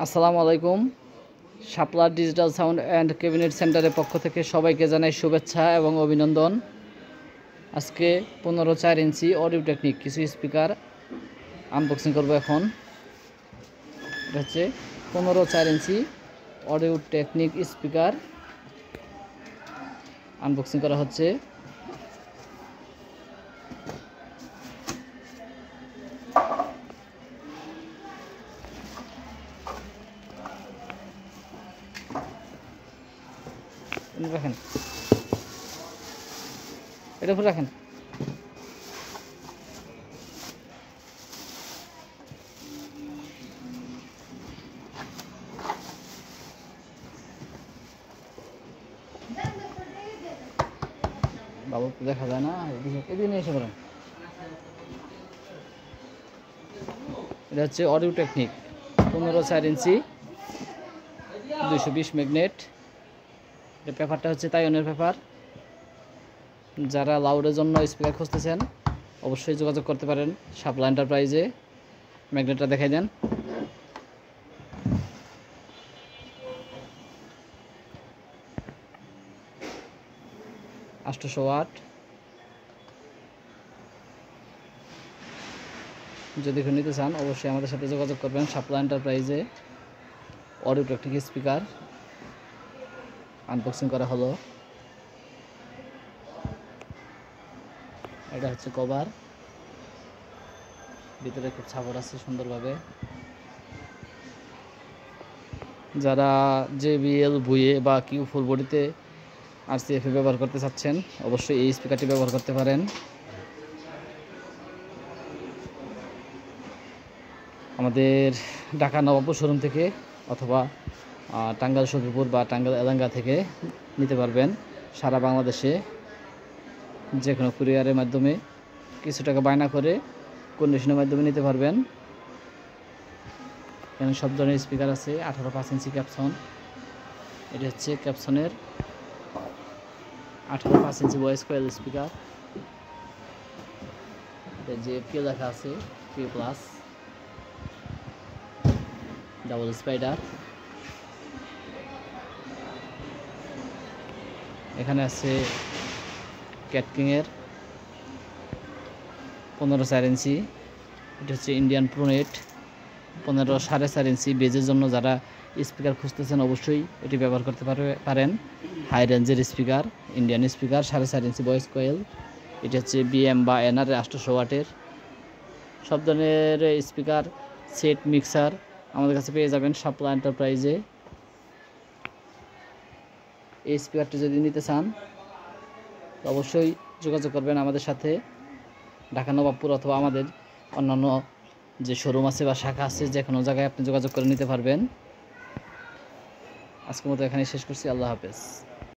আসসালামু আলাইকুম। শাপলা digital sound and cabinet সেন্টারের পক্ষ থেকে সবাইকে জানাই শুভেচ্ছা এবং অভিনন্দন। আজকে 15.4 ইঞ্চি অডিও টেকনিক কিছু স্পিকার আনবক্সিং করব। এখন এটা হচ্ছে 15.4 ইঞ্চি অডিও টেকনিক স্পিকার আনবক্সিং করা হচ্ছে। রাখেন, এটা উপরে রাখেন। বাবু দেখা যায় না, এদিকে নিয়ে এসে বলেন। এটা হচ্ছে অডিও টেকনিক 15.4 ইঞ্চি 220 ম্যাগনেট। এটা পেপারটা হচ্ছে তাইওয়ানের পেপার। যারা লাউডের জন্য স্পিকার খুঁজতেছেন অবশ্যই যোগাযোগ করতে পারেন শাপলা এন্টারপ্রাইজে। ম্যাগনেটটা দেখাই দেন। $800 যদি কেউ নিতে চান অবশ্যই আমাদের সাথে যোগাযোগ করবেন শাপলা এন্টারপ্রাইজে। অডিও টেকনিক স্পিকার আনবক্সিং করা হলো। এটা হচ্ছে কভার, ভিতরে খুব ছাপড় আছে সুন্দরভাবে। যারা JBL বুয়ে বা কিউ ফুল বডিতে RCF ব্যবহার করতে চাচ্ছেন অবশ্যই এই স্পিকারটি ব্যবহার করতে পারেন। আমাদের ঢাকা নবাবপুর শোরুম থেকে অথবা টাঙ্গাইল সখীপুর বা টাঙ্গাইল এলাঙ্গা থেকে নিতে পারবেন। সারা বাংলাদেশে যে কোনো কুরিয়ারের মাধ্যমে কিছু টাকা বায়না করে কন্ডিশনের মাধ্যমে নিতে পারবেন। এখানে সব ধরনের স্পিকার আছে। 18.5 ইঞ্চি ক্যাপসন। এটা হচ্ছে ক্যাপসনের 18.5 ইঞ্চি ভয়েস কয়েল স্পিকার। এটা যে পি লেখা আছে পি প্লাস ডাবল স্পাইডার। এখানে আছে ক্যাটকিংয়ের 15.4 ইঞ্চি। এটা হচ্ছে ইন্ডিয়ান প্রোনেট 15.4.5 ইঞ্চি বেজের জন্য যারা স্পিকার খুঁজতেছেন অবশ্যই এটি ব্যবহার করতে পারেন। হাই রেঞ্জের speaker, Indian speaker 4.5 inch voice coil. এটা হচ্ছে BM বা NR 800 ওয়াটের। সব ধরনের স্পিকার সেট মিক্সার আমাদের কাছে পেয়ে যাবেন শাপলা এন্টারপ্রাইজে। এই স্পিকারটি যদি নিতে চান অবশ্যই যোগাযোগ করবেন আমাদের সাথে। ঢাকা নবাবপুর অথবা আমাদের অন্যান্য যে শোরুম আছে বা শাখা আছে যে কোনো জায়গায় আপনি যোগাযোগ করে নিতে পারবেন। আজকের মতো এখানেই শেষ করছি। আল্লাহ হাফেজ।